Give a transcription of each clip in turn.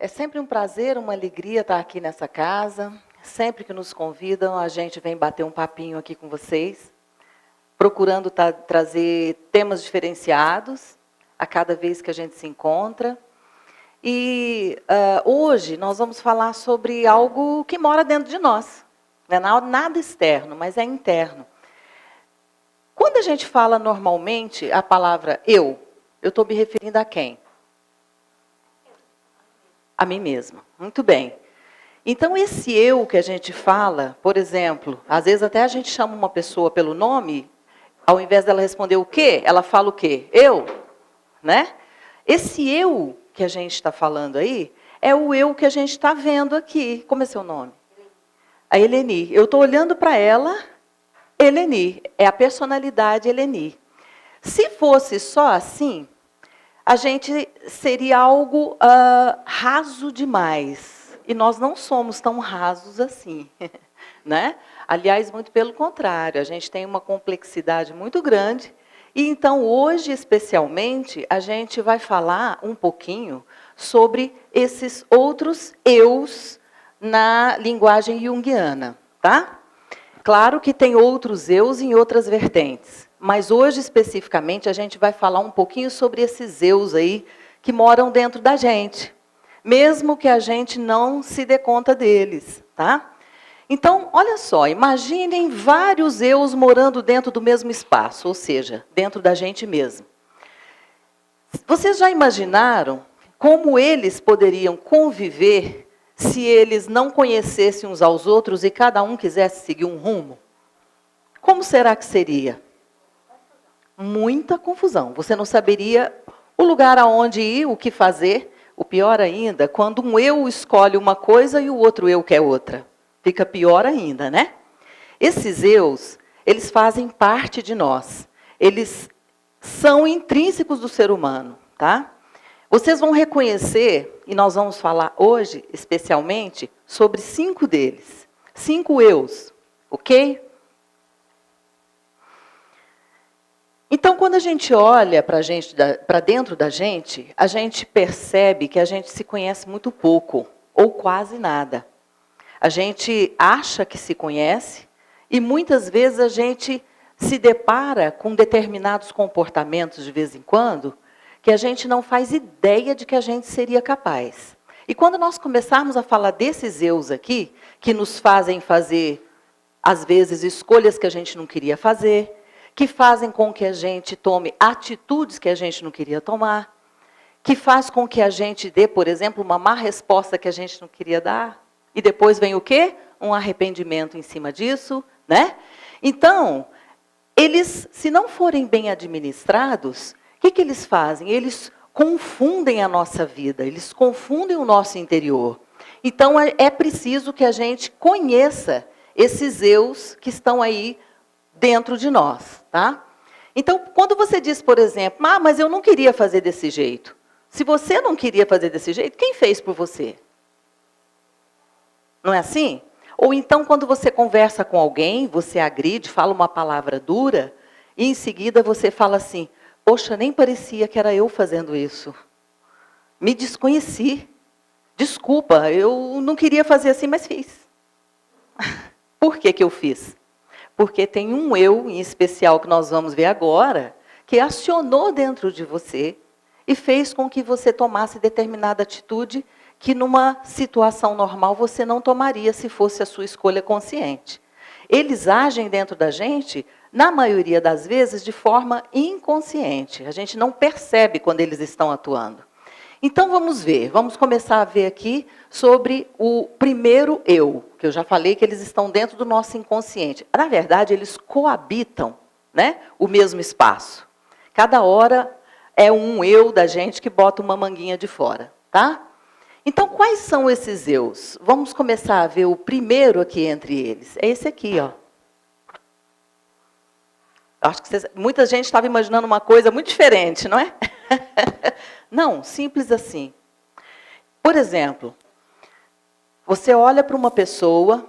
É sempre um prazer, uma alegria estar aqui nessa casa. Sempre que nos convidam, a gente vem bater um papinho aqui com vocês, procurando trazer temas diferenciados a cada vez que a gente se encontra. E hoje nós vamos falar sobre algo que mora dentro de nós. Não é nada externo, mas é interno. Quando a gente fala normalmente a palavra eu estou me referindo a quem? A mim mesma. Muito bem. Então, esse eu que a gente fala, por exemplo, às vezes até a gente chama uma pessoa pelo nome, ao invés dela responder o quê, ela fala o quê? Eu, né? Esse eu que a gente está falando aí, é o eu que a gente está vendo aqui. Como é seu nome? A Eleni. Eu estou olhando para ela, Eleni. É a personalidade Eleni. Se fosse só assim, a gente seria algo raso demais. E nós não somos tão rasos assim, né? Aliás, muito pelo contrário, a gente tem uma complexidade muito grande. E então, hoje, especialmente, a gente vai falar um pouquinho sobre esses outros eus na linguagem junguiana, tá? Claro que tem outros eus em outras vertentes, mas hoje, especificamente, a gente vai falar um pouquinho sobre esses eus aí que moram dentro da gente, mesmo que a gente não se dê conta deles, tá? Então, olha só, imaginem vários eus morando dentro do mesmo espaço, ou seja, dentro da gente mesmo. Vocês já imaginaram como eles poderiam conviver se eles não conhecessem uns aos outros e cada um quisesse seguir um rumo? Como será que seria? Muita confusão. Você não saberia o lugar aonde ir, o que fazer. O pior ainda, quando um eu escolhe uma coisa e o outro eu quer outra. Fica pior ainda, né? Esses eus, eles fazem parte de nós. Eles são intrínsecos do ser humano, tá? Vocês vão reconhecer, e nós vamos falar hoje, especialmente, sobre 5 deles. 5 eus, ok? Então, quando a gente olha para dentro da gente, a gente percebe que a gente se conhece muito pouco, ou quase nada. A gente acha que se conhece, e muitas vezes a gente se depara com determinados comportamentos de vez em quando, que a gente não faz ideia de que a gente seria capaz. E quando nós começarmos a falar desses eus aqui, que nos fazem fazer, às vezes, escolhas que a gente não queria fazer, que fazem com que a gente tome atitudes que a gente não queria tomar, que faz com que a gente dê, por exemplo, uma má resposta que a gente não queria dar, e depois vem o quê? Um arrependimento em cima disso, né? Então, eles, se não forem bem administrados, o que eles fazem? Eles confundem a nossa vida, eles confundem o nosso interior. Então, é preciso que a gente conheça esses eus que estão aí dentro de nós, tá? Então, quando você diz, por exemplo, mas eu não queria fazer desse jeito. Se você não queria fazer desse jeito, quem fez por você? Não é assim? Ou então, quando você conversa com alguém, você agride, fala uma palavra dura, e em seguida você fala assim, poxa, nem parecia que era eu fazendo isso. Me desconheci. Desculpa, eu não queria fazer assim, mas fiz. Por que eu fiz? Porque tem um eu, em especial, que nós vamos ver agora, que acionou dentro de você e fez com que você tomasse determinada atitude que numa situação normal você não tomaria se fosse a sua escolha consciente. Eles agem dentro da gente, na maioria das vezes, de forma inconsciente. A gente não percebe quando eles estão atuando. Então, vamos ver. Vamos começar a ver aqui sobre o primeiro eu, que eu já falei que eles estão dentro do nosso inconsciente. Na verdade, eles coabitam, né, o mesmo espaço. Cada hora é um eu da gente que bota uma manguinha de fora, tá? Então, quais são esses eus? Vamos começar a ver o primeiro aqui entre eles. É esse aqui, ó. Acho que muita gente estava imaginando uma coisa muito diferente, não é? Não, simples assim. Por exemplo, você olha para uma pessoa,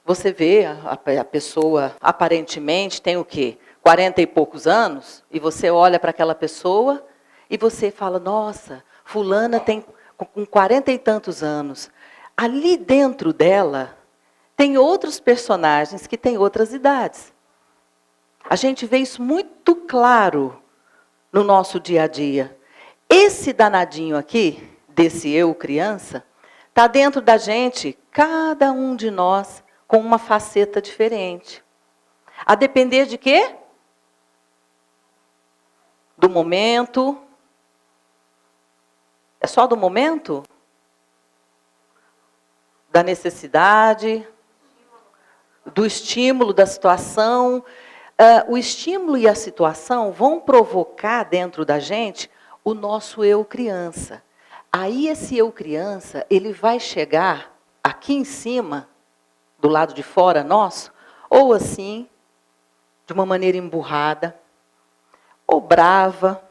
você vê a pessoa aparentemente tem o quê? 40 e poucos anos, e você olha para aquela pessoa e você fala, nossa, fulana tem com 40 e tantos anos, ali dentro dela tem outros personagens que têm outras idades. A gente vê isso muito claro no nosso dia a dia. Esse danadinho aqui, desse eu criança, está dentro da gente, cada um de nós, com uma faceta diferente. A depender de quê? Do momento. É só do momento? Da necessidade, do estímulo, da situação. O estímulo e a situação vão provocar dentro da gente o nosso eu criança. Aí esse eu criança, ele vai chegar aqui em cima, do lado de fora nosso, ou assim, de uma maneira emburrada, ou brava,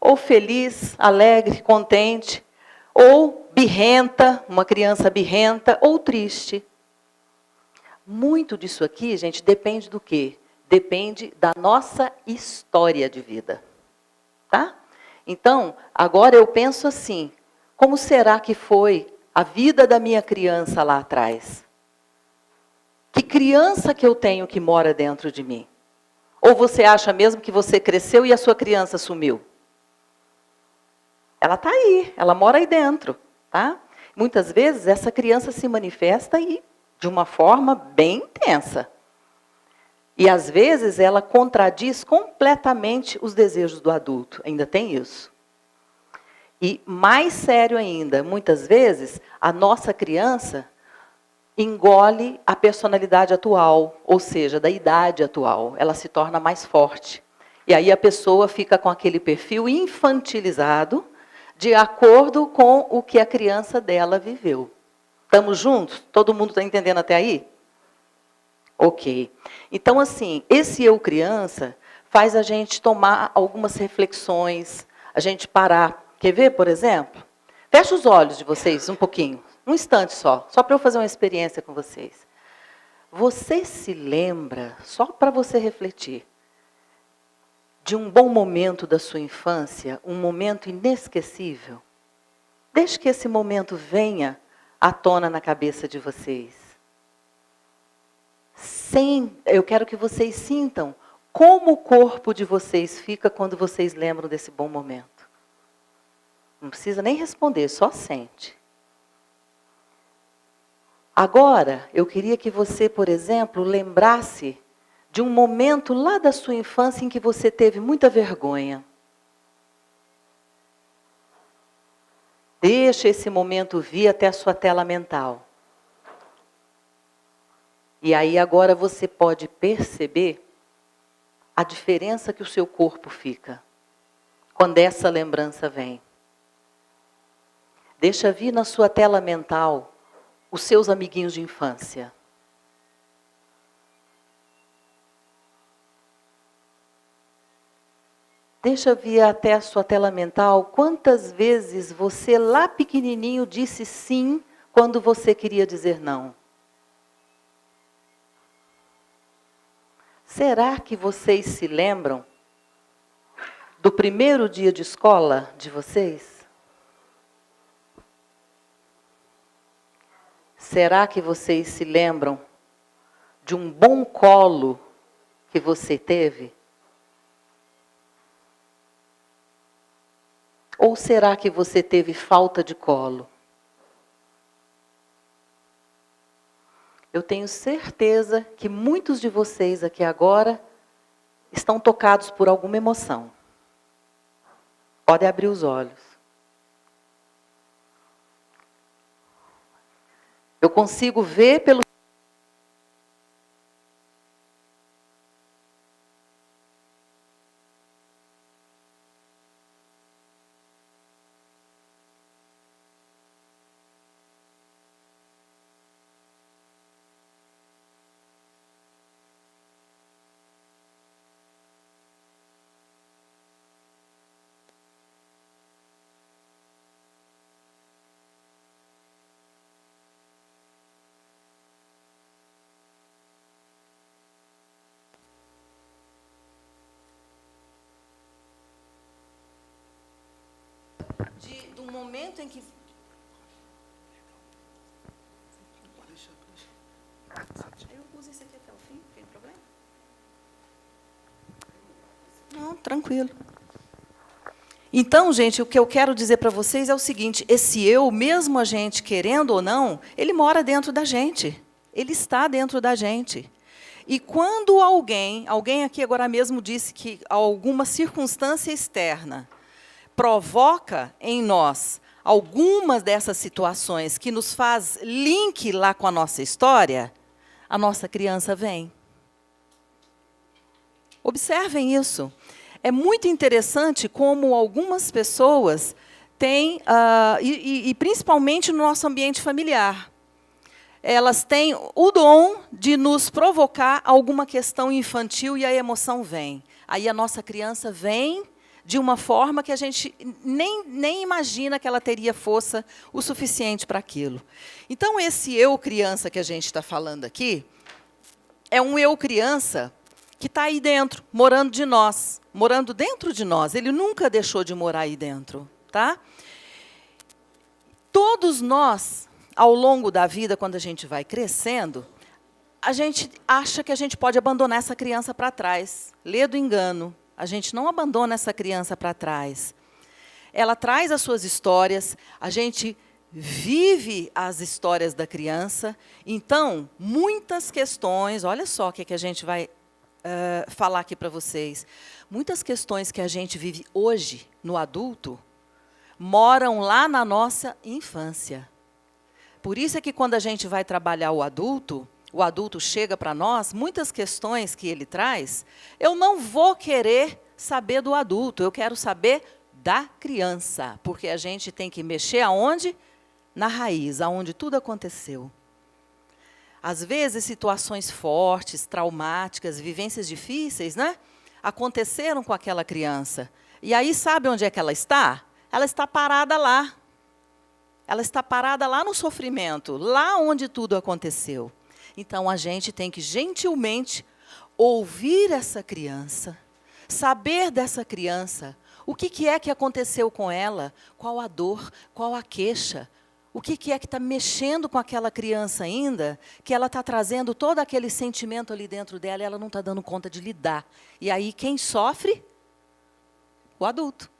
ou feliz, alegre, contente, ou birrenta, uma criança birrenta, ou triste. Muito disso aqui, gente, depende do quê? Depende da nossa história de vida. Tá? Então, agora eu penso assim, como será que foi a vida da minha criança lá atrás? Que criança que eu tenho que mora dentro de mim? Ou você acha mesmo que você cresceu e a sua criança sumiu? Ela está aí, ela mora aí dentro. Tá? Muitas vezes essa criança se manifesta aí de uma forma bem intensa. E às vezes ela contradiz completamente os desejos do adulto. Ainda tem isso. E mais sério ainda, muitas vezes a nossa criança engole a personalidade atual, ou seja, da idade atual. Ela se torna mais forte. E aí a pessoa fica com aquele perfil infantilizado, de acordo com o que a criança dela viveu. Estamos juntos? Todo mundo está entendendo até aí? Ok. Então, assim, esse eu criança faz a gente tomar algumas reflexões, a gente parar. Quer ver, por exemplo? Fecha os olhos de vocês um pouquinho, um instante só para eu fazer uma experiência com vocês. Você se lembra, só para você refletir, de um bom momento da sua infância, um momento inesquecível? Deixe que esse momento venha à tona na cabeça de vocês. Eu quero que vocês sintam como o corpo de vocês fica quando vocês lembram desse bom momento. Não precisa nem responder, só sente. Agora, eu queria que você, por exemplo, lembrasse de um momento lá da sua infância em que você teve muita vergonha. Deixa esse momento vir até a sua tela mental. E aí agora você pode perceber a diferença que o seu corpo fica quando essa lembrança vem. Deixa vir na sua tela mental os seus amiguinhos de infância. Deixa vir até a sua tela mental quantas vezes você lá pequenininho disse sim quando você queria dizer não. Será que vocês se lembram do primeiro dia de escola de vocês? Será que vocês se lembram de um bom colo que você teve? Ou será que você teve falta de colo? Eu tenho certeza que muitos de vocês aqui agora estão tocados por alguma emoção. Podem abrir os olhos. Eu consigo ver pelo do momento em que tranquilo. Então, gente, o que eu quero dizer para vocês é o seguinte, esse eu, mesmo a gente querendo ou não, ele mora dentro da gente. Ele está dentro da gente. E quando alguém aqui agora mesmo disse que alguma circunstância externa provoca em nós algumas dessas situações que nos faz link lá com a nossa história, a nossa criança vem. Observem isso. É muito interessante como algumas pessoas têm, e principalmente no nosso ambiente familiar, elas têm o dom de nos provocar alguma questão infantil e a emoção vem. Aí a nossa criança vem de uma forma que a gente nem imagina que ela teria força o suficiente para aquilo. Então, esse eu criança que a gente está falando aqui, é um eu criança que está aí dentro, morando dentro de nós. Ele nunca deixou de morar aí dentro. Tá? Todos nós, ao longo da vida, quando a gente vai crescendo, a gente acha que a gente pode abandonar essa criança para trás. Lê do engano. A gente não abandona essa criança para trás. Ela traz as suas histórias, a gente vive as histórias da criança. Então, muitas questões, olha só o que a gente vai falar aqui para vocês. Muitas questões que a gente vive hoje, no adulto, moram lá na nossa infância. Por isso é que quando a gente vai trabalhar o adulto chega para nós, muitas questões que ele traz, eu não vou querer saber do adulto, eu quero saber da criança, porque a gente tem que mexer aonde? Na raiz, aonde tudo aconteceu. Às vezes, situações fortes, traumáticas, vivências difíceis, né, aconteceram com aquela criança. E aí, sabe onde é que ela está? Ela está parada lá. Ela está parada lá no sofrimento, lá onde tudo aconteceu. Então, a gente tem que, gentilmente, ouvir essa criança, saber dessa criança, o que é que aconteceu com ela, qual a dor, qual a queixa, o que é que está mexendo com aquela criança ainda, que ela está trazendo todo aquele sentimento ali dentro dela e ela não está dando conta de lidar. E aí, quem sofre? O adulto.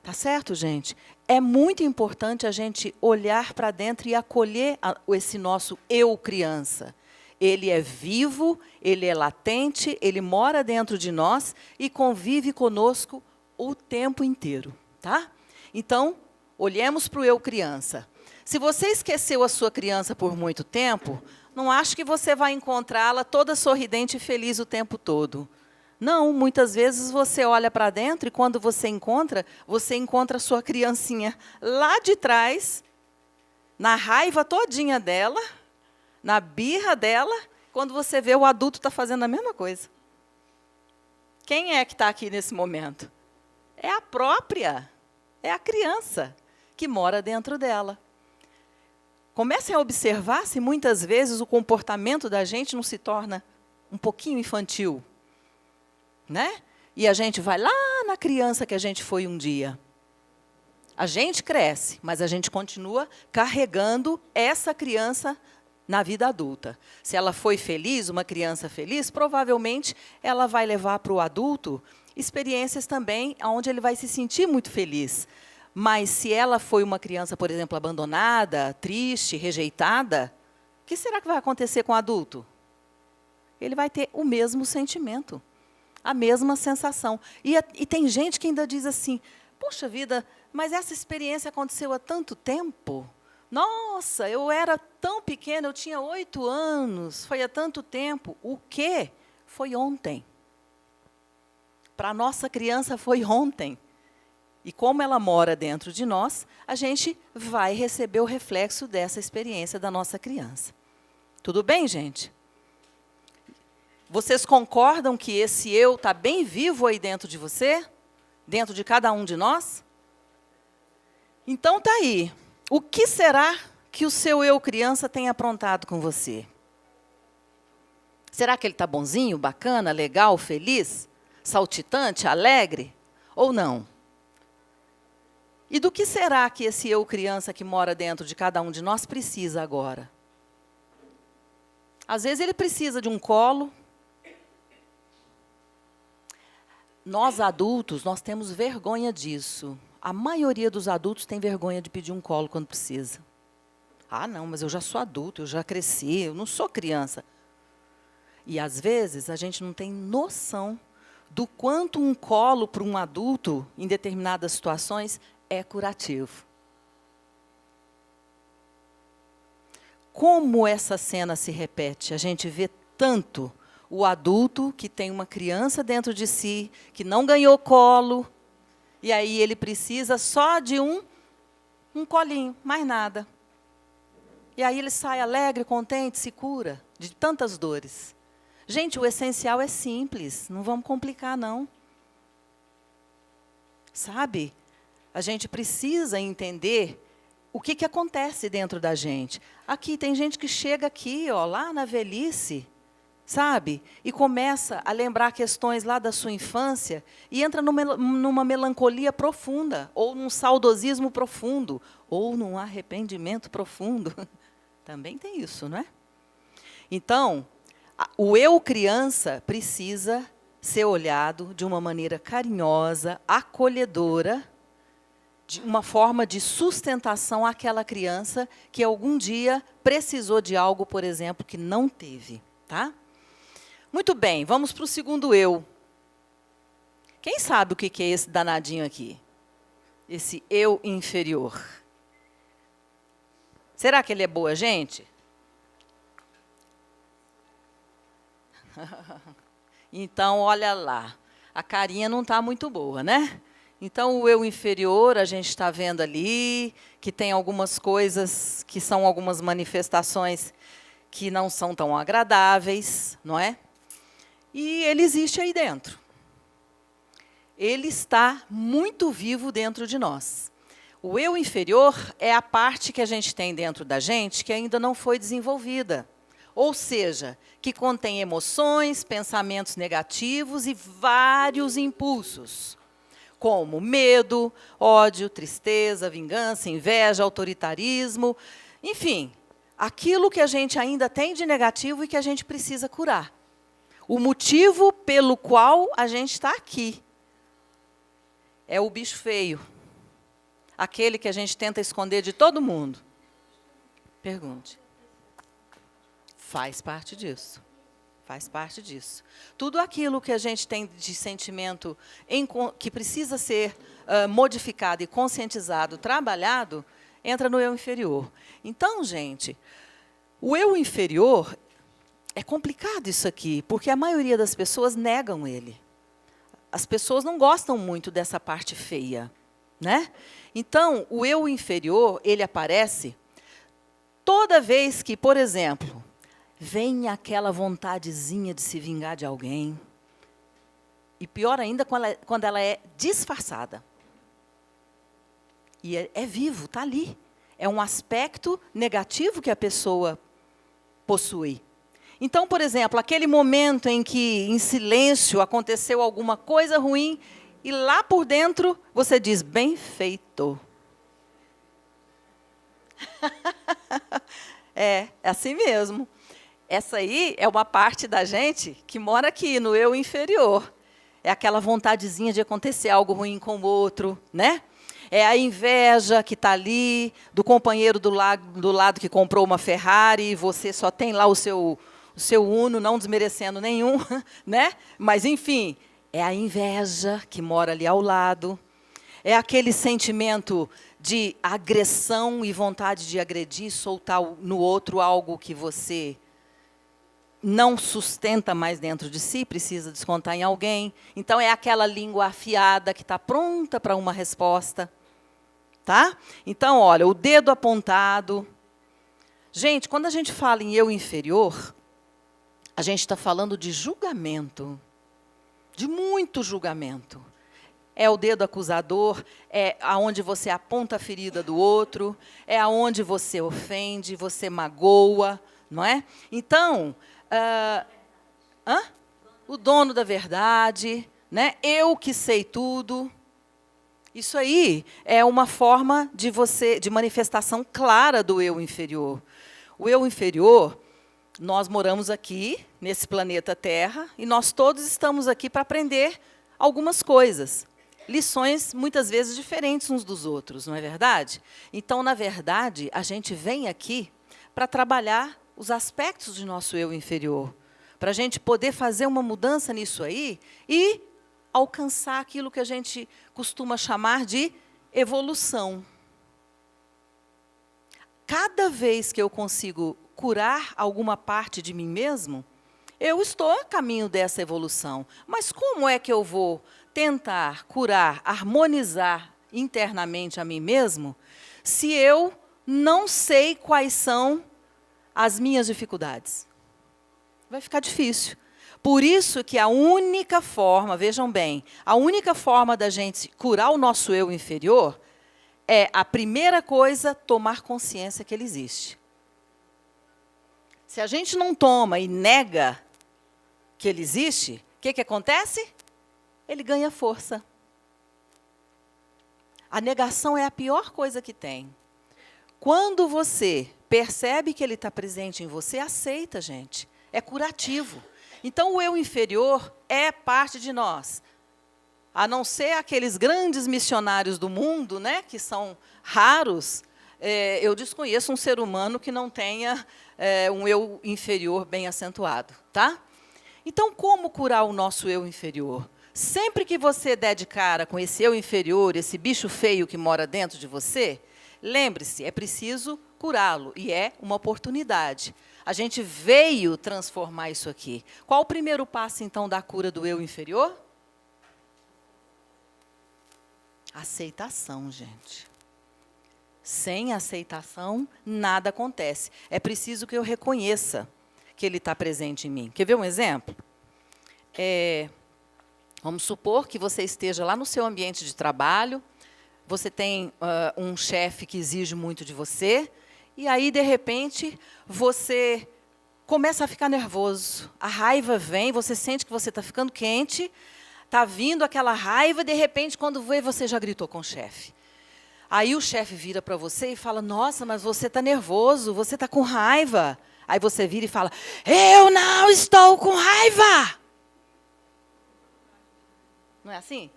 Tá certo, gente? É muito importante a gente olhar para dentro e acolher esse nosso eu criança. Ele é vivo, ele é latente, ele mora dentro de nós e convive conosco o tempo inteiro. Tá? Então, olhemos para o eu criança. Se você esqueceu a sua criança por muito tempo, não acho que você vai encontrá-la toda sorridente e feliz o tempo todo. Não, muitas vezes você olha para dentro e quando você encontra a sua criancinha lá de trás, na raiva todinha dela, na birra dela, quando você vê o adulto está fazendo a mesma coisa. Quem é que está aqui nesse momento? É a própria, é a criança que mora dentro dela. Comecem a observar se muitas vezes o comportamento da gente não se torna um pouquinho infantil. Né? E a gente vai lá na criança que a gente foi um dia. A gente cresce, mas a gente continua carregando essa criança na vida adulta. Se ela foi feliz, uma criança feliz, provavelmente ela vai levar para o adulto experiências também onde ele vai se sentir muito feliz. Mas se ela foi uma criança, por exemplo, abandonada, triste, rejeitada, o que será que vai acontecer com o adulto? Ele vai ter o mesmo sentimento. A mesma sensação. E tem gente que ainda diz assim, poxa vida, mas essa experiência aconteceu há tanto tempo. Nossa, eu era tão pequena, eu tinha 8 anos, foi há tanto tempo. O quê? Foi ontem. Para a nossa criança foi ontem. E como ela mora dentro de nós, a gente vai receber o reflexo dessa experiência da nossa criança. Tudo bem, gente? Vocês concordam que esse eu está bem vivo aí dentro de você? Dentro de cada um de nós? Então, está aí. O que será que o seu eu criança tem aprontado com você? Será que ele está bonzinho, bacana, legal, feliz, saltitante, alegre? Ou não? E do que será que esse eu criança que mora dentro de cada um de nós precisa agora? Às vezes ele precisa de um colo. Nós adultos, nós temos vergonha disso. A maioria dos adultos tem vergonha de pedir um colo quando precisa. Ah, não, mas eu já sou adulto, eu já cresci, eu não sou criança. E, às vezes, a gente não tem noção do quanto um colo para um adulto, em determinadas situações, é curativo. Como essa cena se repete? A gente vê tanto o adulto que tem uma criança dentro de si, que não ganhou colo, e aí ele precisa só de um colinho, mais nada. E aí ele sai alegre, contente, se cura de tantas dores. Gente, o essencial é simples, não vamos complicar, não. Sabe? A gente precisa entender o que acontece dentro da gente. Aqui, tem gente que chega aqui, ó, lá na velhice, sabe? E começa a lembrar questões lá da sua infância e entra numa melancolia profunda, ou num saudosismo profundo, ou num arrependimento profundo. Também tem isso, não é? Então, o eu criança precisa ser olhado de uma maneira carinhosa, acolhedora, de uma forma de sustentação àquela criança que algum dia precisou de algo, por exemplo, que não teve. Tá? Muito bem, vamos para o segundo eu. Quem sabe o que é esse danadinho aqui? Esse eu inferior. Será que ele é boa gente? Então, olha lá, a carinha não está muito boa, né? Então, o eu inferior, a gente está vendo ali, que tem algumas coisas, que são algumas manifestações que não são tão agradáveis, não é? E ele existe aí dentro. Ele está muito vivo dentro de nós. O eu inferior é a parte que a gente tem dentro da gente que ainda não foi desenvolvida. Ou seja, que contém emoções, pensamentos negativos e vários impulsos, como medo, ódio, tristeza, vingança, inveja, autoritarismo, enfim, aquilo que a gente ainda tem de negativo e que a gente precisa curar. O motivo pelo qual a gente está aqui é o bicho feio, aquele que a gente tenta esconder de todo mundo. Pergunte. Faz parte disso. Faz parte disso. Tudo aquilo que a gente tem de sentimento que precisa ser modificado e conscientizado, trabalhado, entra no eu inferior. Então, gente, o eu inferior, é complicado isso aqui, porque a maioria das pessoas negam ele. As pessoas não gostam muito dessa parte feia, né? Então, o eu inferior, ele aparece toda vez que, por exemplo, vem aquela vontadezinha de se vingar de alguém. E pior ainda, quando ela é disfarçada. E é vivo, está ali. É um aspecto negativo que a pessoa possui. Então, por exemplo, aquele momento em que, em silêncio, aconteceu alguma coisa ruim, e lá por dentro, você diz, bem feito. É assim mesmo. Essa aí é uma parte da gente que mora aqui, no eu inferior. É aquela vontadezinha de acontecer algo ruim com o outro, né? É a inveja que está ali, do companheiro do lado que comprou uma Ferrari, e você só tem lá o seu Uno, não desmerecendo nenhum, né? Mas, enfim, é a inveja que mora ali ao lado. É aquele sentimento de agressão e vontade de agredir, soltar no outro algo que você não sustenta mais dentro de si, precisa descontar em alguém. Então, é aquela língua afiada que está pronta para uma resposta. Tá? Então, olha, o dedo apontado. Gente, quando a gente fala em eu inferior, a gente está falando de julgamento, de muito julgamento. É o dedo acusador, é aonde você aponta a ferida do outro, é aonde você ofende, você magoa, não é? Então, o dono da verdade, né? Eu que sei tudo. Isso aí é uma forma de manifestação clara do eu inferior. O eu inferior, nós moramos aqui, nesse planeta Terra, e nós todos estamos aqui para aprender algumas coisas. Lições, muitas vezes, diferentes uns dos outros, não é verdade? Então, na verdade, a gente vem aqui para trabalhar os aspectos de nosso eu inferior, para a gente poder fazer uma mudança nisso aí e alcançar aquilo que a gente costuma chamar de evolução. Cada vez que eu consigo curar alguma parte de mim mesmo, eu estou a caminho dessa evolução. Mas como é que eu vou tentar curar, harmonizar internamente a mim mesmo, se eu não sei quais são as minhas dificuldades? Vai ficar difícil. Por isso que a única forma, vejam bem, a única forma da gente curar o nosso eu inferior é, a primeira coisa, tomar consciência que ele existe. Se a gente não toma e nega que ele existe, o que acontece? Ele ganha força. A negação é a pior coisa que tem. Quando você percebe que ele está presente em você, aceita, gente. É curativo. Então, o eu inferior é parte de nós. A não ser aqueles grandes missionários do mundo, né, que são raros, eu desconheço um ser humano que não tenha um eu inferior bem acentuado. Tá? Então, como curar o nosso eu inferior? Sempre que você der de cara com esse eu inferior, esse bicho feio que mora dentro de você, lembre-se, é preciso curá-lo, e é uma oportunidade. A gente veio transformar isso aqui. Qual o primeiro passo, então, da cura do eu inferior? Aceitação, gente. Sem aceitação, nada acontece. É preciso que eu reconheça que ele está presente em mim. Quer ver um exemplo? Vamos supor que você esteja lá no seu ambiente de trabalho, você tem um chefe que exige muito de você, e aí, de repente, você começa a ficar nervoso. A raiva vem, você sente que você está ficando quente, está vindo aquela raiva, e, de repente, quando vê, você já gritou com o chefe. Aí o chefe vira para você e fala, nossa, mas você está nervoso, você está com raiva. Aí você vira e fala, eu não estou com raiva. Não é assim?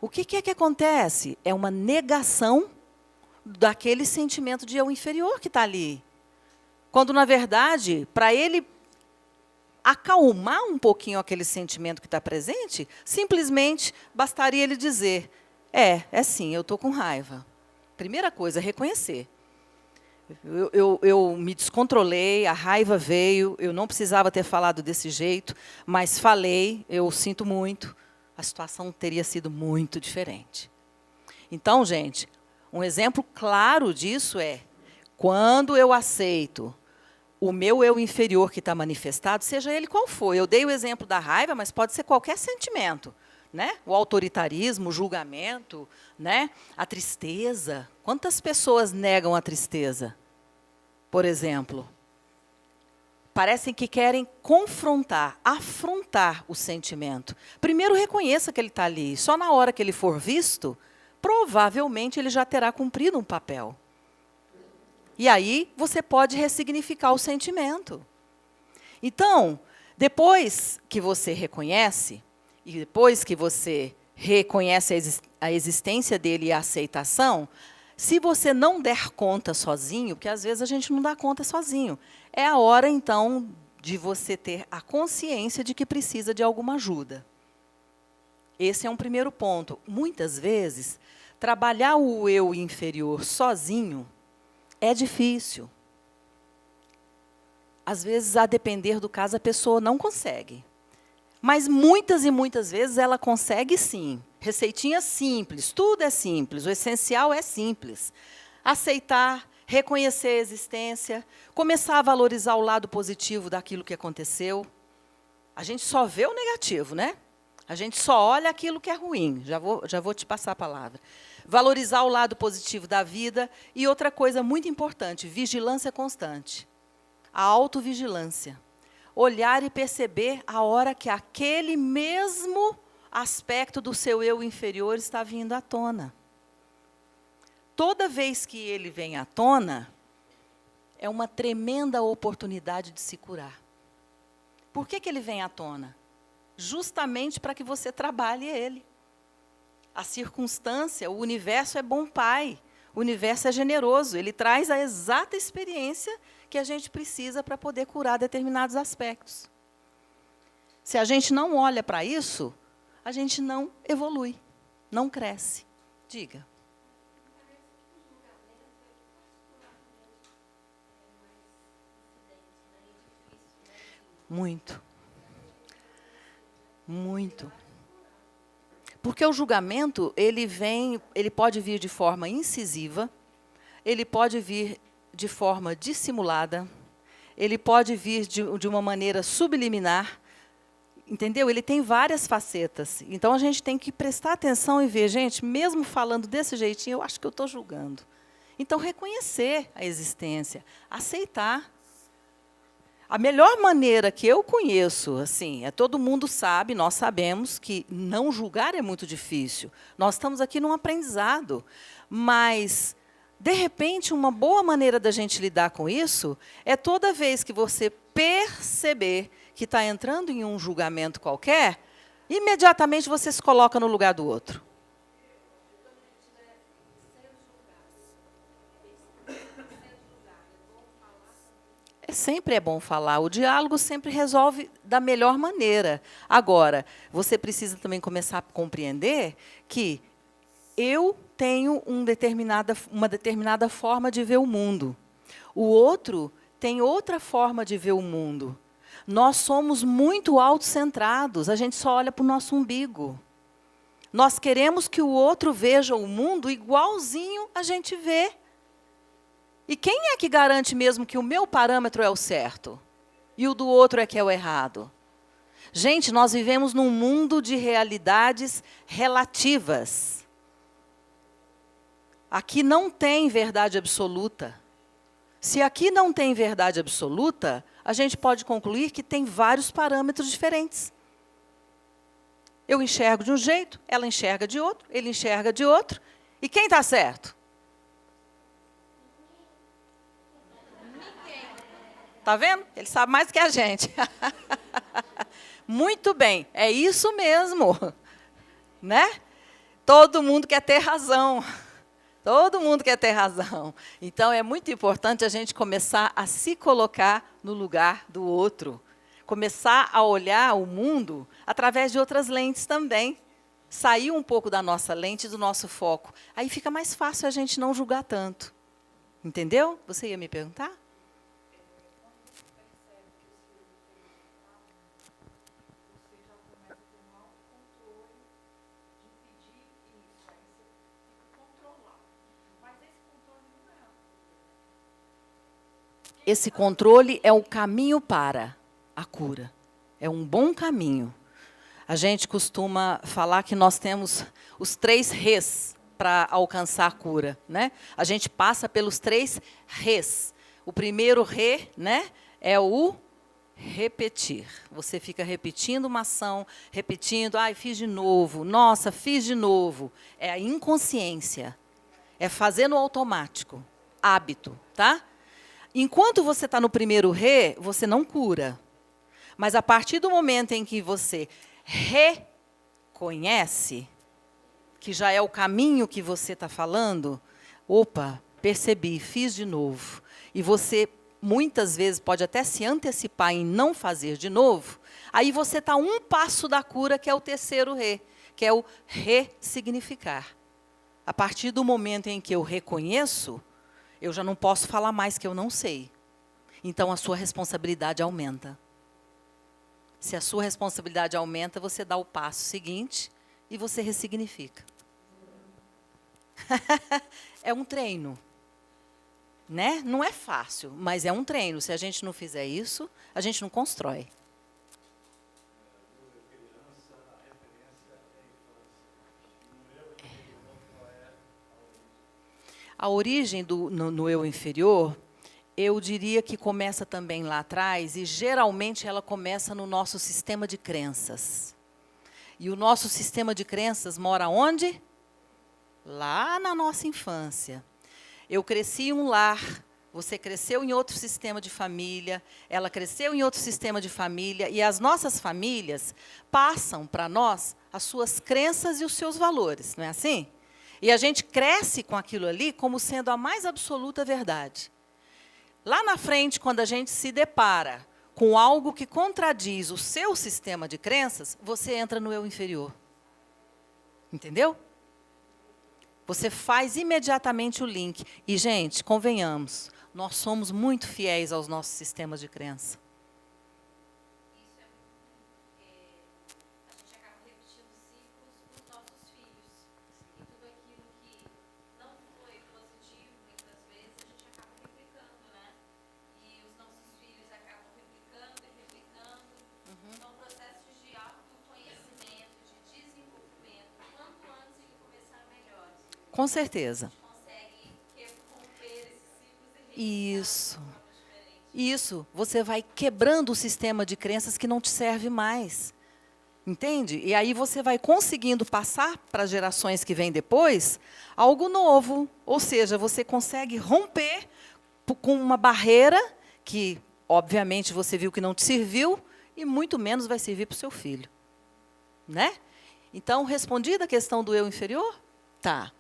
O que é que acontece? É uma negação daquele sentimento de eu inferior que está ali. Quando, na verdade, para ele acalmar um pouquinho aquele sentimento que está presente, simplesmente bastaria ele dizer, é sim, eu estou com raiva. Primeira coisa, reconhecer. Eu me descontrolei, a raiva veio, eu não precisava ter falado desse jeito, mas falei, eu sinto muito, a situação teria sido muito diferente. Então, gente, um exemplo claro disso é, quando eu aceito o meu eu inferior que está manifestado, seja ele qual for, eu dei o exemplo da raiva, mas pode ser qualquer sentimento, né? O autoritarismo, o julgamento, né? A tristeza. Quantas pessoas negam a tristeza? Por exemplo, parecem que querem confrontar, afrontar o sentimento. Primeiro, reconheça que ele está ali. Só na hora que ele for visto, provavelmente ele já terá cumprido um papel. E aí, você pode ressignificar o sentimento. Então, depois que você reconhece, e depois que você reconhece a existência dele e a aceitação, se você não der conta sozinho, porque às vezes a gente não dá conta sozinho, é a hora, então, de você ter a consciência de que precisa de alguma ajuda. Esse é um primeiro ponto. Muitas vezes, trabalhar o eu inferior sozinho é difícil. Às vezes, a depender do caso, a pessoa não consegue. Mas muitas e muitas vezes ela consegue sim. Receitinha simples, tudo é simples, o essencial é simples. Aceitar, reconhecer a existência, começar a valorizar o lado positivo daquilo que aconteceu. A gente só vê o negativo, né? A gente só olha aquilo que é ruim. Já vou te passar a palavra. Valorizar o lado positivo da vida. E outra coisa muito importante, vigilância constante. A autovigilância. Olhar e perceber a hora que aquele mesmo aspecto do seu eu inferior está vindo à tona. Toda vez que ele vem à tona, é uma tremenda oportunidade de se curar. Por que ele vem à tona? justamente para que você trabalhe ele. A circunstância, o universo é bom pai, o universo é generoso, ele traz a exata experiência que a gente precisa para poder curar determinados aspectos. Se a gente não olha para isso, a gente não evolui, não cresce. Diga. Muito. Muito. Porque o julgamento, ele pode vir de forma incisiva, ele pode vir de forma dissimulada, ele pode vir de uma maneira subliminar, entendeu? Ele tem várias facetas. Então, a gente tem que prestar atenção e ver, gente, mesmo falando desse jeitinho, eu acho que eu estou julgando. Então, reconhecer a existência, aceitar. A melhor maneira que eu conheço, assim, todo mundo sabe, nós sabemos que não julgar é muito difícil. Nós estamos aqui num aprendizado, mas, de repente, uma boa maneira da gente lidar com isso é toda vez que você perceber que está entrando em um julgamento qualquer, imediatamente você se coloca no lugar do outro. Sempre é bom falar. O diálogo sempre resolve da melhor maneira. Agora, você precisa também começar a compreender que eu tenho uma determinada forma de ver o mundo. O outro tem outra forma de ver o mundo. Nós somos muito autocentrados, a gente só olha para o nosso umbigo. Nós queremos que o outro veja o mundo igualzinho a gente vê. E quem é que garante mesmo que o meu parâmetro é o certo? E o do outro é que é o errado? Gente, nós vivemos num mundo de realidades relativas. Aqui não tem verdade absoluta. Se aqui não tem verdade absoluta, a gente pode concluir que tem vários parâmetros diferentes. Eu enxergo de um jeito, ela enxerga de outro, ele enxerga de outro. E quem está certo? Está vendo? Ele sabe mais do que a gente. Muito bem, é isso mesmo. Né? Todo mundo quer ter razão. Todo mundo quer ter razão. Então, é muito importante a gente começar a se colocar no lugar do outro. Começar a olhar o mundo através de outras lentes também. Sair um pouco da nossa lente, do nosso foco. Aí fica mais fácil a gente não julgar tanto. Entendeu? Você ia me perguntar? Esse controle é o caminho para a cura. É um bom caminho. A gente costuma falar que nós temos os 3 R's para alcançar a cura. Né? A gente passa pelos 3 R's. O primeiro Rê, né, é o repetir. Você fica repetindo uma ação, repetindo, ai, fiz de novo, nossa, fiz de novo. É a inconsciência. É fazer no automático. Hábito, tá? Enquanto você está no primeiro Rê, você não cura. Mas a partir do momento em que você reconhece, que já é o caminho que você está falando, opa, percebi, fiz de novo. E você, muitas vezes, pode até se antecipar em não fazer de novo, aí você está um passo da cura, que é o terceiro Rê, que é o ressignificar. A partir do momento em que eu reconheço, eu já não posso falar mais que eu não sei. Então, a sua responsabilidade aumenta. Se a sua responsabilidade aumenta, você dá o passo seguinte e você ressignifica. É um treino. Né? Não é fácil, mas é um treino. Se a gente não fizer isso, a gente não constrói. A origem no eu inferior, eu diria que começa também lá atrás, e geralmente ela começa no nosso sistema de crenças. E o nosso sistema de crenças mora onde? Lá na nossa infância. Eu cresci em um lar, Você cresceu em outro sistema de família, ela cresceu em outro sistema de família, e as nossas famílias passam para nós as suas crenças e os seus valores, não é assim? E a gente cresce com aquilo ali como sendo a mais absoluta verdade. Lá na frente, quando a gente se depara com algo que contradiz o seu sistema de crenças, você entra no eu inferior. Entendeu? Você faz imediatamente o link. E, gente, convenhamos, nós somos muito fiéis aos nossos sistemas de crença. Isso é muito ruim, porque a gente acaba repetindo ciclos para os nossos filhos. E tudo aquilo que não foi positivo, muitas vezes, a gente acaba replicando, né? E os nossos filhos acabam replicando e replicando. São processos de autoconhecimento, de desenvolvimento. Quanto antes ele começar, melhor. Com certeza. Consegue romper esses ciclos e Isso. Isso. Você vai quebrando o sistema de crenças que não te serve mais. Entende? E aí você vai conseguindo passar para as gerações que vêm depois algo novo. Ou seja, você consegue romper com uma barreira que, obviamente, você viu que não te serviu e muito menos vai servir para o seu filho. Né? Então, respondida a questão do eu inferior? Tá.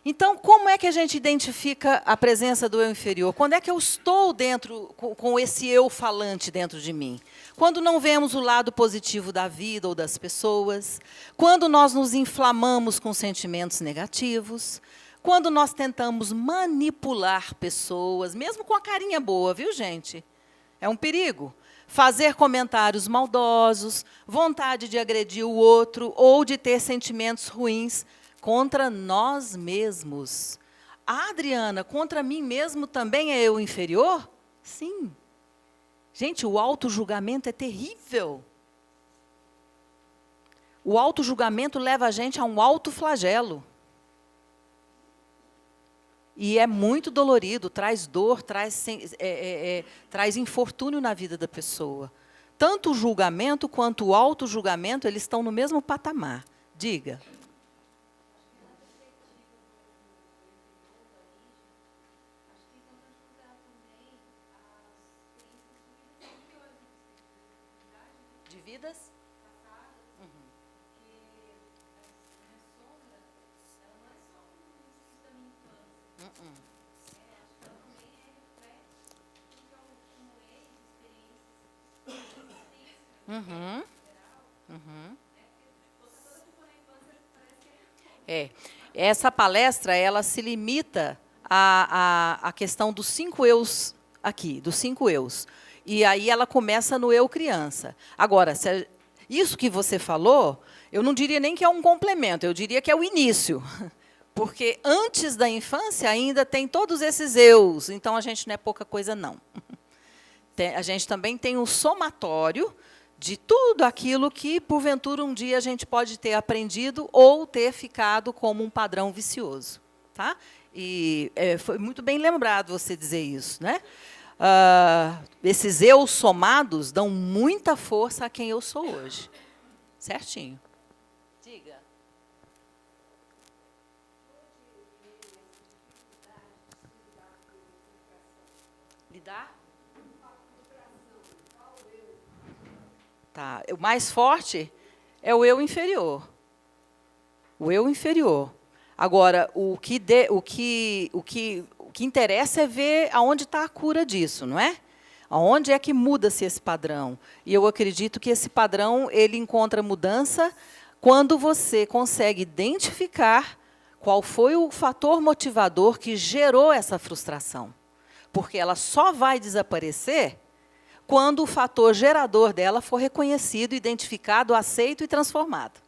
Então, como é que a gente identifica a presença do eu inferior? Quando é que eu estou dentro, com esse eu falante dentro de mim? Quando não vemos o lado positivo da vida ou das pessoas, quando nós nos inflamamos com sentimentos negativos, quando nós tentamos manipular pessoas, mesmo com a carinha boa, viu, gente? É um perigo. Fazer comentários maldosos, vontade de agredir o outro ou de ter sentimentos ruins contra nós mesmos. Ah, Adriana, contra mim mesmo também é eu inferior? Sim. Gente, o autojulgamento é terrível. O autojulgamento leva a gente a um autoflagelo. E é muito dolorido, traz dor, traz infortúnio na vida da pessoa. Tanto o julgamento quanto o autojulgamento, eles estão no mesmo patamar. Diga. De vidas? Essa palestra, ela se limita à questão dos 5 eus aqui, dos 5 eus. E aí ela começa no eu criança. Agora, isso que você falou, eu não diria nem que é um complemento, eu diria que é o início. Porque antes da infância ainda tem todos esses eus, então a gente não é pouca coisa, não. A gente também tem um somatório de tudo aquilo que, porventura, um dia a gente pode ter aprendido ou ter ficado como um padrão vicioso. Tá? E foi muito bem lembrado você dizer isso. Né? Esses eus somados dão muita força a quem eu sou hoje. Certinho. Diga. Lidar? Tá. O mais forte é o eu inferior. O eu inferior. Agora, o que interessa é ver aonde está a cura disso, não é? Aonde é que muda-se esse padrão? E eu acredito que esse padrão ele encontra mudança quando você consegue identificar qual foi o fator motivador que gerou essa frustração. Porque ela só vai desaparecer quando o fator gerador dela for reconhecido, identificado, aceito e transformado.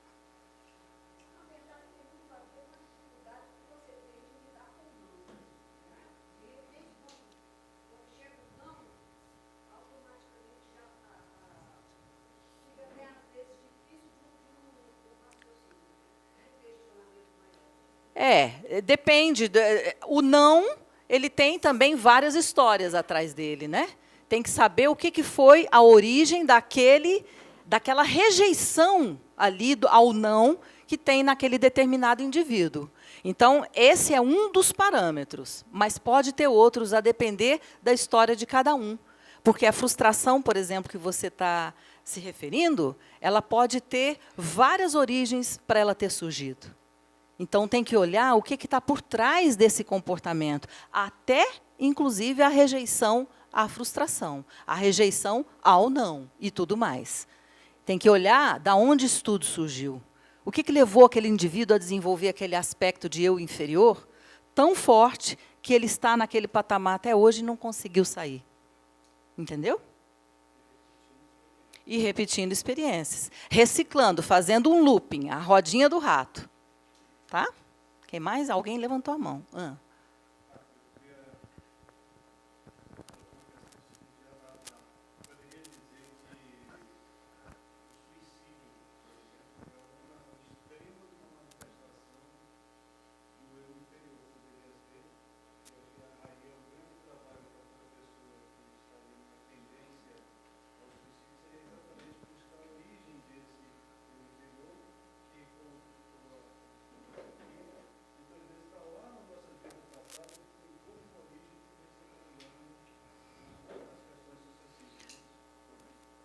Depende. O não, ele tem também várias histórias atrás dele, né? Tem que saber o que foi a origem daquela rejeição ali ao não que tem naquele determinado indivíduo. Então, esse é um dos parâmetros, mas pode ter outros, a depender da história de cada um. Porque a frustração, por exemplo, que você está se referindo, ela pode ter várias origens para ela ter surgido. Então, tem que olhar o que está por trás desse comportamento, até, inclusive, a rejeição à frustração, a rejeição ao não e tudo mais. Tem que olhar de onde isso tudo surgiu. O que levou aquele indivíduo a desenvolver aquele aspecto de eu inferior tão forte que ele está naquele patamar até hoje e não conseguiu sair. Entendeu? E repetindo experiências. Reciclando, fazendo um looping, a rodinha do rato. Tá? Quem mais? Alguém levantou a mão.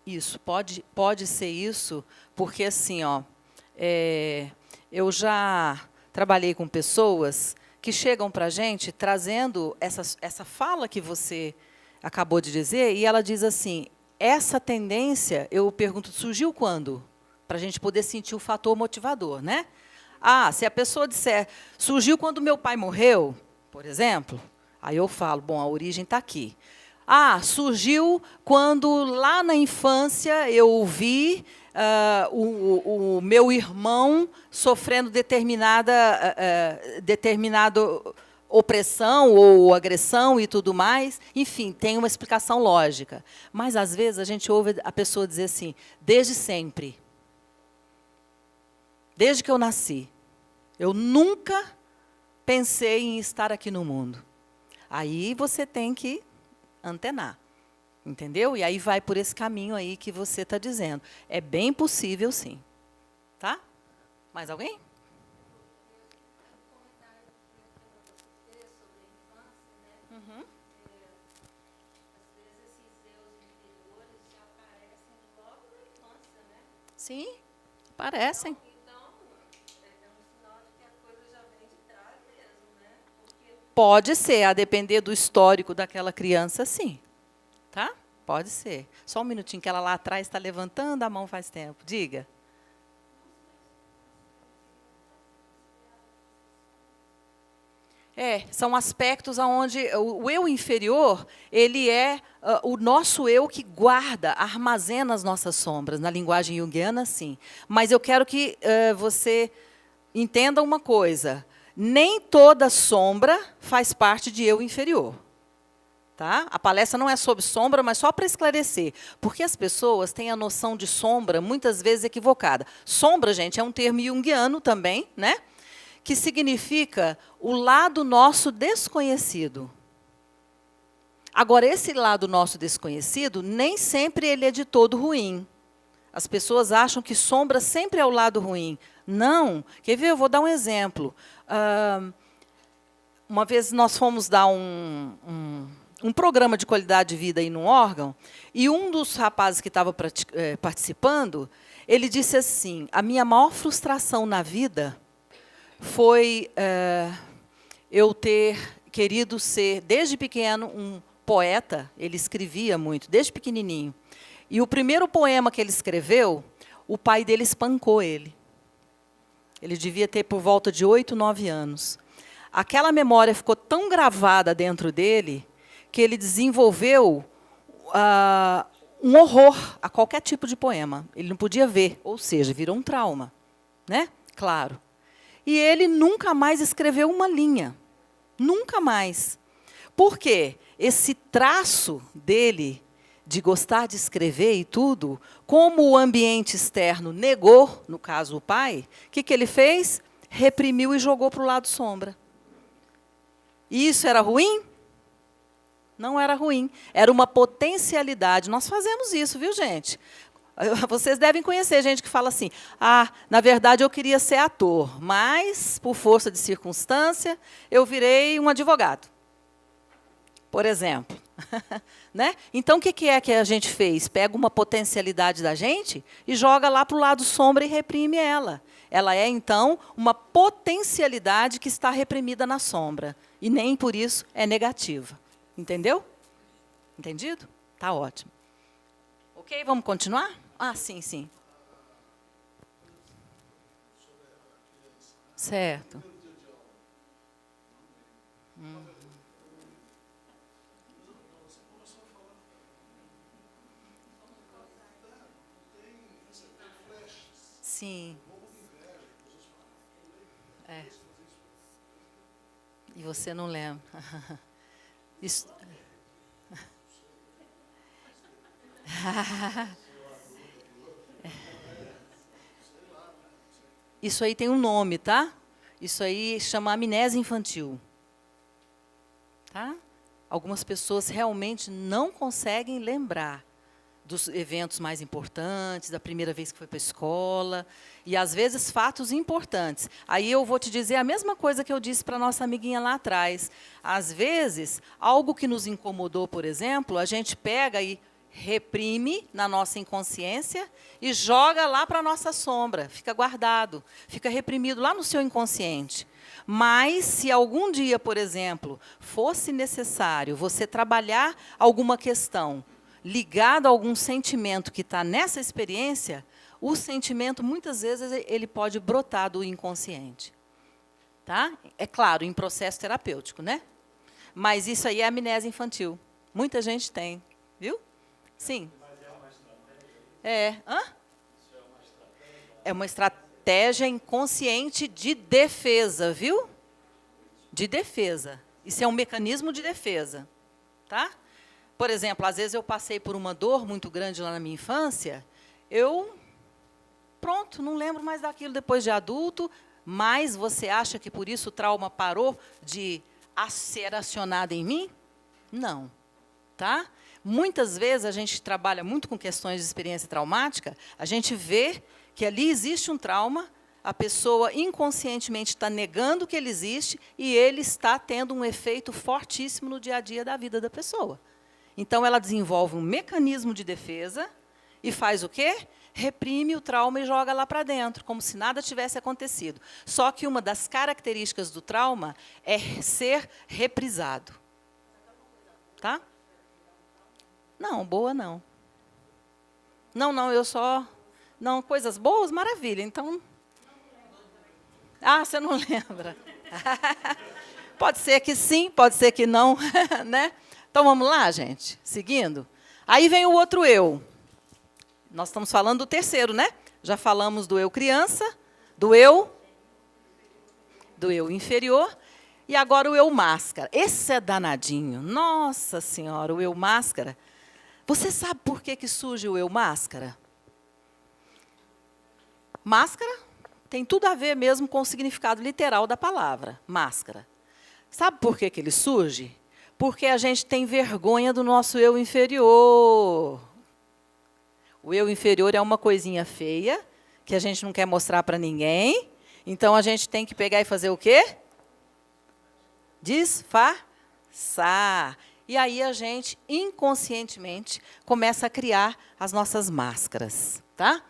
Isso, pode ser isso, porque assim, ó, eu já trabalhei com pessoas que chegam para a gente trazendo essa fala que você acabou de dizer, e ela diz assim, essa tendência, eu pergunto, surgiu quando? Para a gente poder sentir o fator motivador, né? Ah, se a pessoa disser, surgiu quando meu pai morreu, por exemplo, aí eu falo, bom, a origem está aqui. Ah, surgiu quando, lá na infância, eu vi o meu irmão sofrendo determinada opressão ou agressão e tudo mais. Enfim, tem uma explicação lógica. Mas, às vezes, a gente ouve a pessoa dizer assim, desde sempre. Desde que eu nasci. Eu nunca pensei em estar aqui no mundo. Aí você tem que antenar, entendeu? E aí vai por esse caminho aí que você está dizendo. É bem possível, sim. Tá? Mais alguém? Uhum. Sim, parecem. Pode ser, a depender do histórico daquela criança, sim. Tá? Pode ser. Só um minutinho, que ela lá atrás está levantando a mão faz tempo. Diga. São aspectos onde o eu inferior, ele é o nosso eu que guarda, armazena as nossas sombras. Na linguagem junguiana, sim. Mas eu quero que você entenda uma coisa. Nem toda sombra faz parte de eu inferior. Tá? A palestra não é sobre sombra, mas só para esclarecer. Porque as pessoas têm a noção de sombra, muitas vezes, equivocada. Sombra, gente, é um termo junguiano também, né? Que significa o lado nosso desconhecido. Agora, esse lado nosso desconhecido, nem sempre ele é de todo ruim. As pessoas acham que sombra sempre é o lado ruim. Não. Quer ver? Eu vou dar um exemplo. Uma vez nós fomos dar um programa de qualidade de vida aí num órgão, e um dos rapazes que estava participando, ele disse assim, a minha maior frustração na vida foi eu ter querido ser, desde pequeno, um poeta. Ele escrevia muito, desde pequenininho. E o primeiro poema que ele escreveu, o pai dele espancou ele. Ele devia ter por volta de 8, 9 anos. Aquela memória ficou tão gravada dentro dele que ele desenvolveu um horror a qualquer tipo de poema. Ele não podia ver, ou seja, virou um trauma. Né? Claro. E ele nunca mais escreveu uma linha. Nunca mais. Por quê? Esse traço dele de gostar de escrever e tudo, como o ambiente externo negou, no caso o pai, o que ele fez? Reprimiu e jogou para o lado sombra. E isso era ruim? Não era ruim. Era uma potencialidade. Nós fazemos isso, viu, gente? Vocês devem conhecer gente que fala assim, na verdade eu queria ser ator, mas, por força de circunstância, eu virei um advogado. Por exemplo. Né? Então, o que é que a gente fez? Pega uma potencialidade da gente e joga lá para o lado sombra e reprime ela. Ela é, então, uma potencialidade que está reprimida na sombra. E nem por isso é negativa. Entendeu? Entendido? Tá ótimo. Ok, vamos continuar? Sim, sim. Certo. Sim. É. E você não lembra. Isso... Isso aí tem um nome, tá? Isso aí chama amnésia infantil. Tá? Algumas pessoas realmente não conseguem lembrar dos eventos mais importantes, da primeira vez que foi para a escola, e, às vezes, fatos importantes. Aí eu vou te dizer a mesma coisa que eu disse para a nossa amiguinha lá atrás. Às vezes, algo que nos incomodou, por exemplo, a gente pega e reprime na nossa inconsciência e joga lá para a nossa sombra, fica guardado, fica reprimido lá no seu inconsciente. Mas, se algum dia, por exemplo, fosse necessário você trabalhar alguma questão ligada a algum sentimento que está nessa experiência, o sentimento, muitas vezes, ele pode brotar do inconsciente. Tá? É claro, em processo terapêutico, né? Mas isso aí é amnésia infantil. Muita gente tem, viu? Sim. É uma estratégia inconsciente de defesa, viu? De defesa. Isso é um mecanismo de defesa. Tá? Por exemplo, às vezes eu passei por uma dor muito grande lá na minha infância, pronto, não lembro mais daquilo depois de adulto, mas você acha que por isso o trauma parou de ser acionado em mim? Não. Tá? Muitas vezes a gente trabalha muito com questões de experiência traumática, a gente vê que ali existe um trauma, a pessoa inconscientemente está negando que ele existe e ele está tendo um efeito fortíssimo no dia a dia da vida da pessoa. Então, ela desenvolve um mecanismo de defesa e faz o quê? Reprime o trauma e joga lá para dentro, como se nada tivesse acontecido. Só que uma das características do trauma é ser reprisado. Tá? Não, boa não. Não, eu só... Não, coisas boas, maravilha. Então... você não lembra. Pode ser que sim, pode ser que não, né? Então, vamos lá, gente? Seguindo. Aí vem o outro eu. Nós estamos falando do terceiro, né? Já falamos do eu criança, do eu inferior, e agora o eu máscara. Esse é danadinho. Nossa Senhora, o eu máscara. Você sabe por que surge o eu máscara? Máscara tem tudo a ver mesmo com o significado literal da palavra, máscara. Sabe por que ele surge? Porque a gente tem vergonha do nosso eu inferior. O eu inferior é uma coisinha feia, que a gente não quer mostrar para ninguém. Então, a gente tem que pegar e fazer o quê? Disfarçar. E aí, a gente, inconscientemente, começa a criar as nossas máscaras. Tá?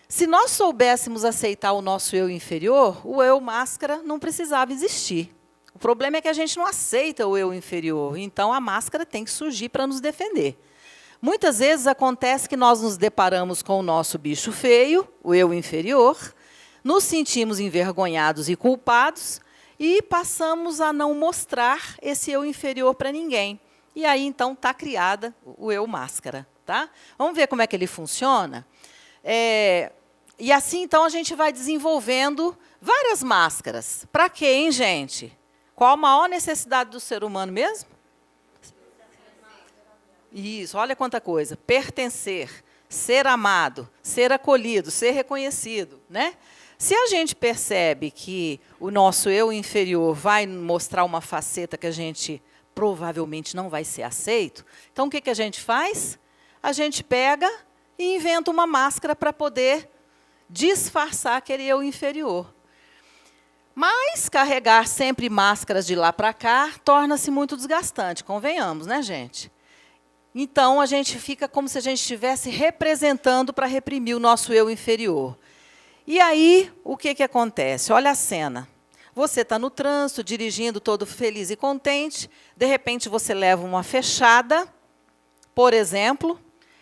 Se nós soubéssemos aceitar o nosso eu inferior, o eu máscara não precisava existir. O problema é que a gente não aceita o eu inferior, então a máscara tem que surgir para nos defender. Muitas vezes acontece que nós nos deparamos com o nosso bicho feio, o eu inferior, nos sentimos envergonhados e culpados e passamos a não mostrar esse eu inferior para ninguém. E aí, então, está criada o eu máscara. Tá? Vamos ver como é que ele funciona? E assim, então, a gente vai desenvolvendo várias máscaras. Para quê, hein, gente? Qual a maior necessidade do ser humano mesmo? Isso, olha quanta coisa. Pertencer, ser amado, ser acolhido, ser reconhecido. Né? Se a gente percebe que o nosso eu inferior vai mostrar uma faceta que a gente provavelmente não vai ser aceito, então o que a gente faz? A gente pega e inventa uma máscara para poder disfarçar aquele eu inferior. Mas carregar sempre máscaras de lá para cá torna-se muito desgastante, convenhamos, né, gente? Então, a gente fica como se a gente estivesse representando para reprimir o nosso eu inferior. E aí, o que acontece? Olha a cena. Você está no trânsito, dirigindo todo feliz e contente, de repente você leva uma fechada, por exemplo,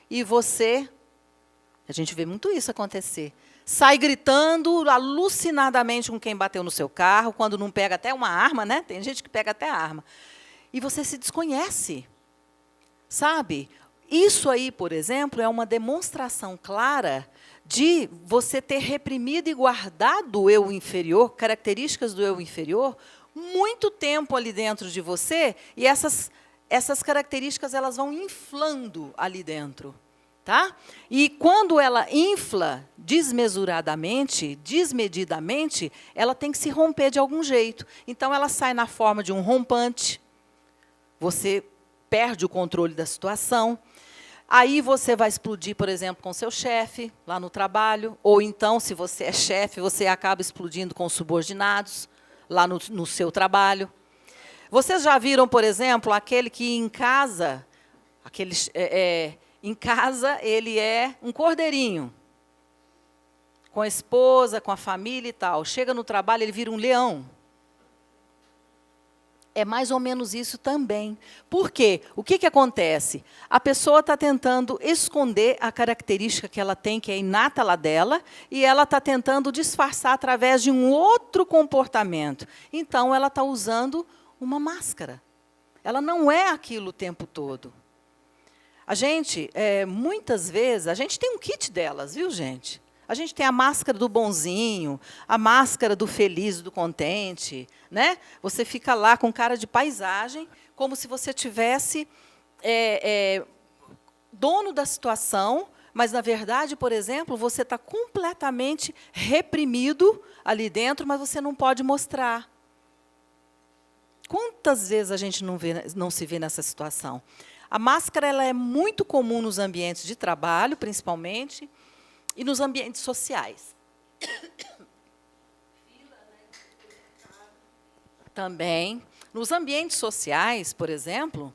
e você... A gente vê muito isso acontecer. Sai gritando alucinadamente com quem bateu no seu carro, quando não pega até uma arma, né? Tem gente que pega até a arma. E você se desconhece, sabe? Isso aí, por exemplo, é uma demonstração clara de você ter reprimido e guardado o eu inferior, características do eu inferior, muito tempo ali dentro de você, e essas características elas vão inflando ali dentro. Tá? E quando ela infla desmesuradamente, desmedidamente, ela tem que se romper de algum jeito. Então, ela sai na forma de um rompante, você perde o controle da situação, aí você vai explodir, por exemplo, com seu chefe, lá no trabalho, ou então, se você é chefe, você acaba explodindo com subordinados, lá no seu trabalho. Vocês já viram, por exemplo, aquele que em casa, em casa, ele é um cordeirinho, com a esposa, com a família e tal. Chega no trabalho, ele vira um leão. É mais ou menos isso também. Por quê? O que acontece? A pessoa está tentando esconder a característica que ela tem, que é inata lá dela, e ela está tentando disfarçar através de um outro comportamento. Então, ela está usando uma máscara. Ela não é aquilo o tempo todo. A gente, muitas vezes, a gente tem um kit delas, viu, gente? A gente tem a máscara do bonzinho, a máscara do feliz, do contente, né? Você fica lá com cara de paisagem, como se você tivesse dono da situação, mas, na verdade, por exemplo, você está completamente reprimido ali dentro, mas você não pode mostrar. Quantas vezes a gente não se vê nessa situação? A máscara ela é muito comum nos ambientes de trabalho, principalmente, e nos ambientes sociais. Também. Nos ambientes sociais, por exemplo,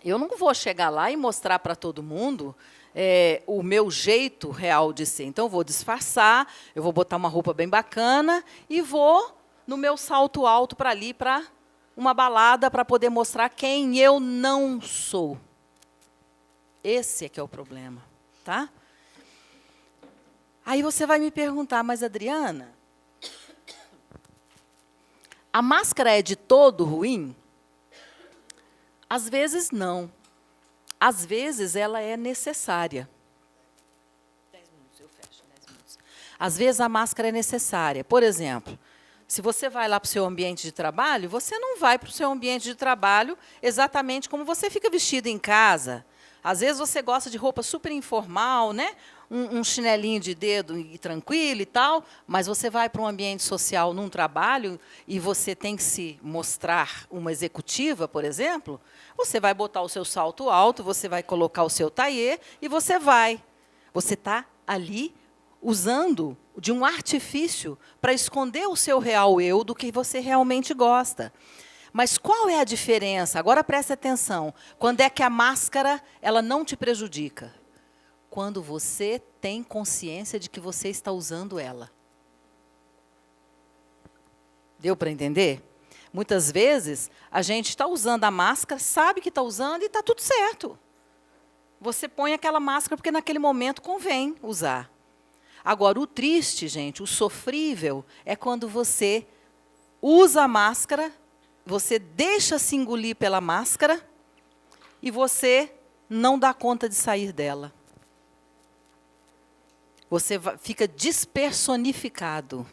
eu não vou chegar lá e mostrar para todo mundo o meu jeito real de ser. Então, eu vou disfarçar, eu vou botar uma roupa bem bacana e vou no meu salto alto para ali, para uma balada, para poder mostrar quem eu não sou. Esse é que é o problema, tá? Aí você vai me perguntar, mas, Adriana, a máscara é de todo ruim? Às vezes, não. Às vezes, ela é necessária. 10 minutos, eu fecho, 10 minutos. Às vezes, a máscara é necessária. Por exemplo, se você vai lá para o seu ambiente de trabalho, você não vai para o seu ambiente de trabalho exatamente como você fica vestido em casa. Às vezes, você gosta de roupa super informal, né? Um chinelinho de dedo e tranquilo e tal, mas você vai para um ambiente social num trabalho e você tem que se mostrar uma executiva, por exemplo, você vai botar o seu salto alto, você vai colocar o seu taillé e você vai. Você está ali usando de um artifício para esconder o seu real eu do que você realmente gosta. Mas qual é a diferença? Agora preste atenção. Quando é que a máscara ela não te prejudica? Quando você tem consciência de que você está usando ela. Deu para entender? Muitas vezes, a gente está usando a máscara, sabe que está usando e está tudo certo. Você põe aquela máscara porque naquele momento convém usar. Agora, o triste, gente, o sofrível, é quando você usa a máscara, você deixa se engolir pela máscara e você não dá conta de sair dela. Você fica despersonificado.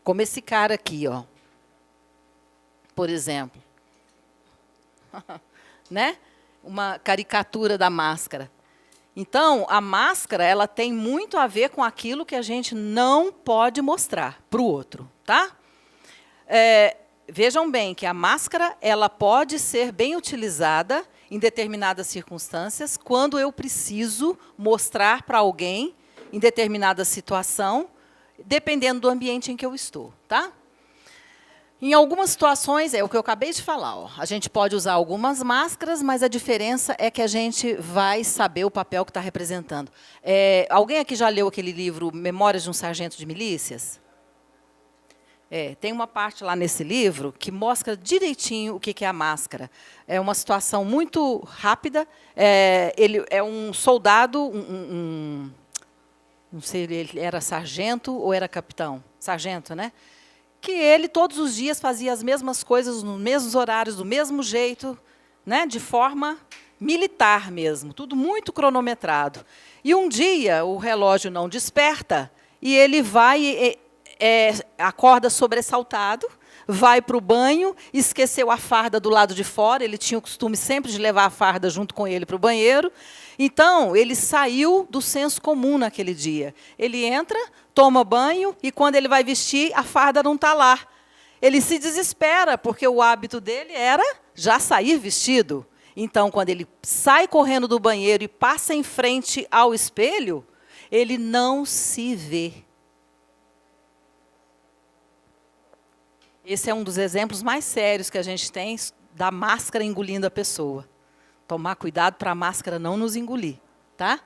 Como esse cara aqui, ó. Por exemplo. Né? Uma caricatura da máscara. Então, a máscara ela tem muito a ver com aquilo que a gente não pode mostrar para o outro. Tá? Vejam bem que a máscara ela pode ser bem utilizada em determinadas circunstâncias, quando eu preciso mostrar para alguém, em determinada situação, dependendo do ambiente em que eu estou, tá? Em algumas situações, é o que eu acabei de falar, ó, a gente pode usar algumas máscaras, mas a diferença é que a gente vai saber o papel que está representando. Alguém aqui já leu aquele livro Memórias de um Sargento de Milícias? Tem uma parte lá nesse livro que mostra direitinho o que é a máscara. É uma situação muito rápida. Ele é um soldado, não sei se ele era sargento ou era capitão. Sargento, né? Que ele, todos os dias, fazia as mesmas coisas, nos mesmos horários, do mesmo jeito, né? De forma militar mesmo, tudo muito cronometrado. E um dia o relógio não desperta e ele vai... acorda sobressaltado, vai para o banho, esqueceu a farda do lado de fora, ele tinha o costume sempre de levar a farda junto com ele para o banheiro. Então, ele saiu do senso comum naquele dia. Ele entra, toma banho, e quando ele vai vestir, a farda não está lá. Ele se desespera, porque o hábito dele era já sair vestido. Então, quando ele sai correndo do banheiro e passa em frente ao espelho, ele não se vê. Esse é um dos exemplos mais sérios que a gente tem da máscara engolindo a pessoa. Tomar cuidado para a máscara não nos engolir, tá?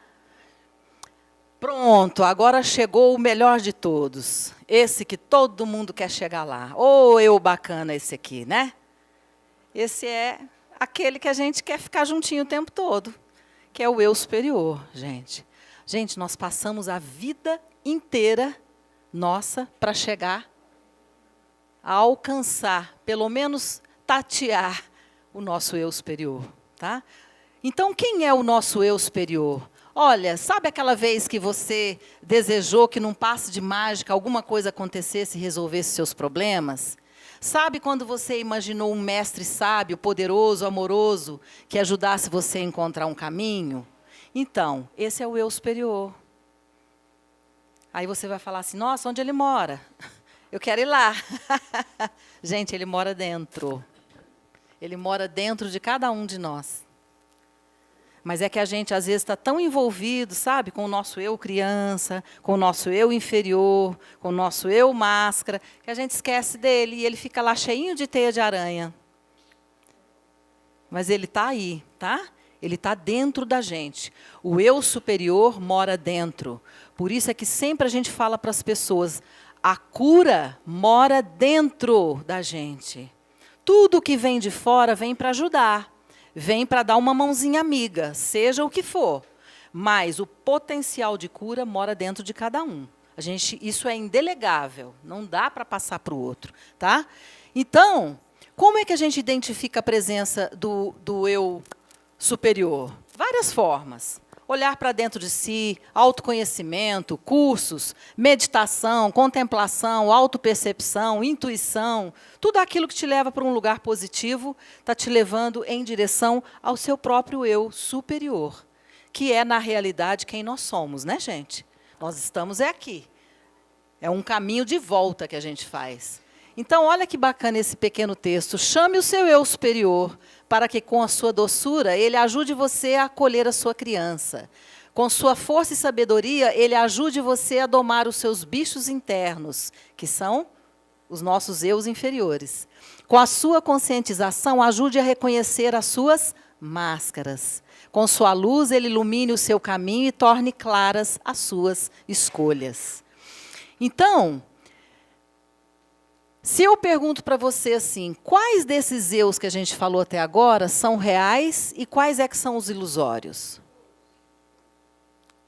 Pronto, agora chegou o melhor de todos. Esse que todo mundo quer chegar lá. Ô, eu bacana esse aqui, né? Esse é aquele que a gente quer ficar juntinho o tempo todo, que é o eu superior, gente. Gente, nós passamos a vida inteira nossa para chegar a alcançar, pelo menos tatear, o nosso eu superior. Tá? Então, quem é o nosso eu superior? Olha, sabe aquela vez que você desejou que num passe de mágica alguma coisa acontecesse e resolvesse seus problemas? Sabe quando você imaginou um mestre sábio, poderoso, amoroso, que ajudasse você a encontrar um caminho? Então, esse é o eu superior. Aí você vai falar assim, nossa, onde ele mora? Eu quero ir lá. Gente, ele mora dentro. Ele mora dentro de cada um de nós. Mas é que a gente, às vezes, está tão envolvido, sabe, com o nosso eu criança, com o nosso eu inferior, com o nosso eu máscara, que a gente esquece dele e ele fica lá cheinho de teia de aranha. Mas ele está aí, tá? Ele está dentro da gente. O eu superior mora dentro. Por isso é que sempre a gente fala para as pessoas, a cura mora dentro da gente. Tudo que vem de fora vem para ajudar, vem para dar uma mãozinha amiga, seja o que for. Mas o potencial de cura mora dentro de cada um. Isso é indelegável, não dá para passar para o outro. Tá? Então, como é que a gente identifica a presença do eu superior? Várias formas. Olhar para dentro de si, autoconhecimento, cursos, meditação, contemplação, autopercepção, intuição, tudo aquilo que te leva para um lugar positivo, está te levando em direção ao seu próprio eu superior, que é, na realidade, quem nós somos, né, gente? Nós estamos aqui. É um caminho de volta que a gente faz. Então, olha que bacana esse pequeno texto. Chame o seu eu superior para que, com a sua doçura, ele ajude você a acolher a sua criança. Com sua força e sabedoria, ele ajude você a domar os seus bichos internos, que são os nossos eus inferiores. Com a sua conscientização, ajude a reconhecer as suas máscaras. Com sua luz, ele ilumine o seu caminho e torne claras as suas escolhas. Então, se eu pergunto para você assim, quais desses eus que a gente falou até agora são reais e quais é que são os ilusórios?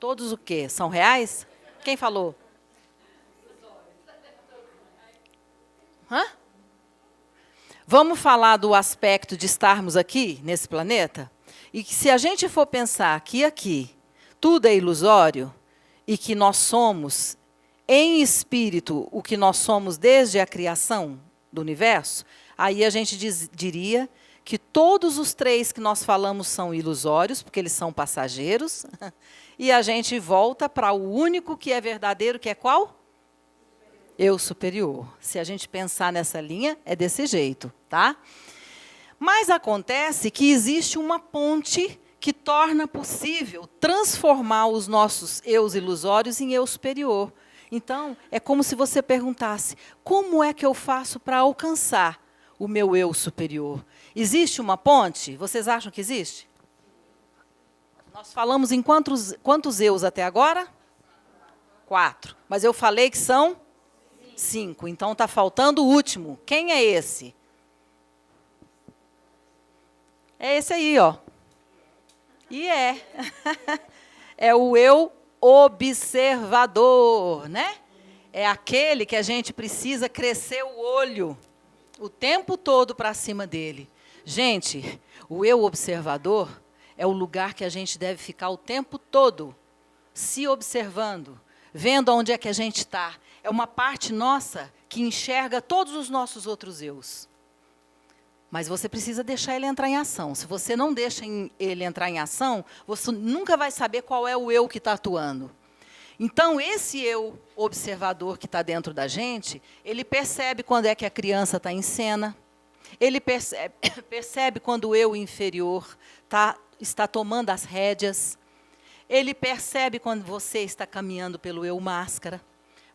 Todos o quê? São reais? Quem falou? Hã? Vamos falar do aspecto de estarmos aqui, nesse planeta? E que se a gente for pensar que aqui tudo é ilusório e que nós somos em espírito, o que nós somos desde a criação do universo, aí a gente diria que todos os três que nós falamos são ilusórios, porque eles são passageiros, e a gente volta para o único que é verdadeiro, que é qual? Eu superior. Se a gente pensar nessa linha, é desse jeito, tá? Mas acontece que existe uma ponte que torna possível transformar os nossos eus ilusórios em eu superior. Então, é como se você perguntasse, como é que eu faço para alcançar o meu eu superior? Existe uma ponte? Vocês acham que existe? Nós falamos em quantos eus até agora? 4. Mas eu falei que são 5. Então, está faltando o último. Quem é esse? É esse aí, ó. E é. É o eu observador, né? É aquele que a gente precisa crescer o olho o tempo todo para cima dele. Gente, o eu observador é o lugar que a gente deve ficar o tempo todo se observando, vendo onde é que a gente está. É uma parte nossa que enxerga todos os nossos outros eus. Mas você precisa deixar ele entrar em ação. Se você não deixa ele entrar em ação, você nunca vai saber qual é o eu que está atuando. Então, esse eu observador que está dentro da gente, ele percebe quando é que a criança está em cena, ele percebe quando o eu inferior está tomando as rédeas, ele percebe quando você está caminhando pelo eu máscara,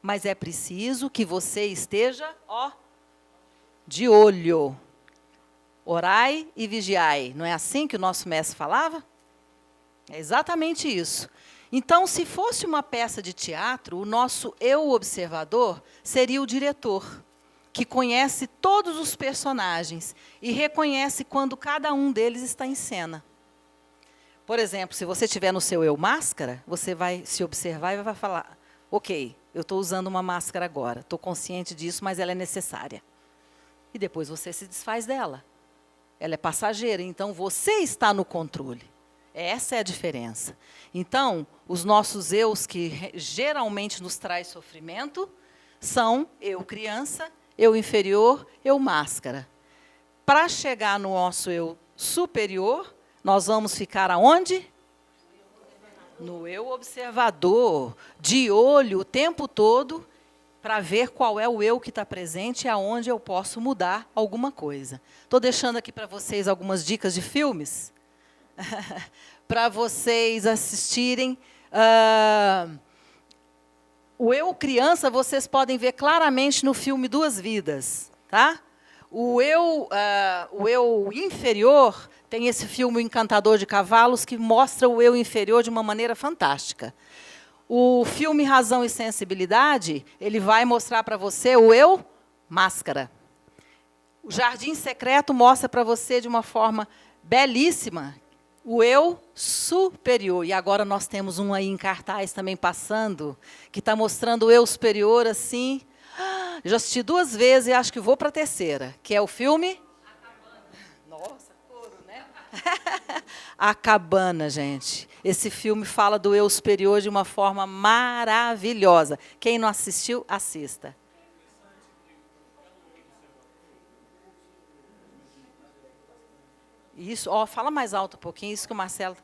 mas é preciso que você esteja, de olho. Orai e vigiai. Não é assim que o nosso mestre falava? É exatamente isso. Então, se fosse uma peça de teatro, o nosso eu observador seria o diretor, que conhece todos os personagens e reconhece quando cada um deles está em cena. Por exemplo, se você estiver no seu eu máscara, você vai se observar e vai falar, ok, eu estou usando uma máscara agora, estou consciente disso, mas ela é necessária. E depois você se desfaz dela. Ela é passageira, então você está no controle. Essa é a diferença. Então, os nossos eus que geralmente nos traz sofrimento são eu criança, eu inferior, eu máscara. Para chegar no nosso eu superior, nós vamos ficar aonde? No eu observador, de olho o tempo todo, para ver qual é o eu que está presente e aonde eu posso mudar alguma coisa. Estou deixando aqui para vocês algumas dicas de filmes, para vocês assistirem. O eu criança, vocês podem ver claramente no filme Duas Vidas. Tá? O eu inferior, tem esse filme O Encantador de Cavalos, que mostra o eu inferior de uma maneira fantástica. O filme Razão e Sensibilidade, ele vai mostrar para você o eu máscara. O Jardim Secreto mostra para você de uma forma belíssima o eu superior. E agora nós temos um aí em cartaz também passando, que está mostrando o eu superior assim. Já assisti 2 vezes e acho que vou para a 3ª, que é o filme... Nossa, couro, né? A Cabana, gente. Esse filme fala do eu superior de uma forma maravilhosa. Quem não assistiu, assista. Isso, fala mais alto um pouquinho, isso que o Marcelo...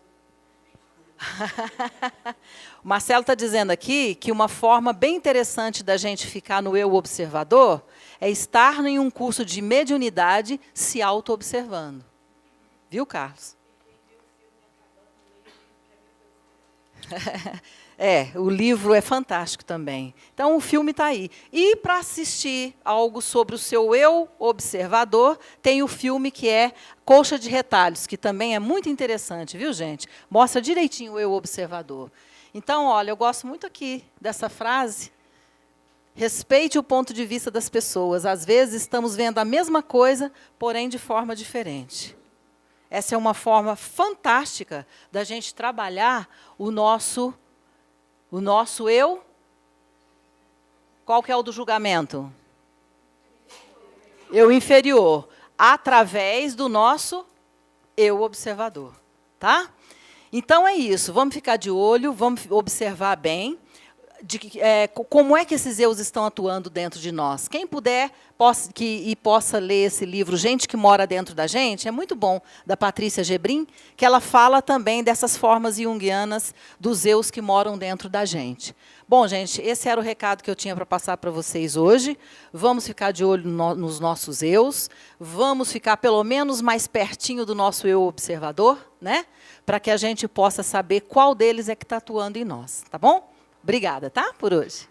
O Marcelo está dizendo aqui que uma forma bem interessante da gente ficar no eu observador é estar em um curso de mediunidade se auto-observando. Viu, Carlos? O livro é fantástico também. Então, o filme está aí. E, para assistir algo sobre o seu eu observador, tem o filme que é Colcha de Retalhos, que também é muito interessante, viu, gente? Mostra direitinho o eu observador. Então, olha, eu gosto muito aqui dessa frase. Respeite o ponto de vista das pessoas. Às vezes, estamos vendo a mesma coisa, porém de forma diferente. Essa é uma forma fantástica da gente trabalhar o nosso eu. Qual que é o do julgamento? Eu inferior. Através do nosso eu observador. Tá? Então, é isso. Vamos ficar de olho, vamos observar bem. como é que esses eus estão atuando dentro de nós. Quem puder possa ler esse livro, Gente que Mora Dentro da Gente, é muito bom, da Patrícia Gebrim, que ela fala também dessas formas junguianas dos eus que moram dentro da gente. Bom, gente, esse era o recado que eu tinha para passar para vocês hoje. Vamos ficar de olho nos nossos eus, vamos ficar pelo menos mais pertinho do nosso eu observador, né? Para que a gente possa saber qual deles é que está atuando em nós, tá bom? Obrigada, tá? Por hoje.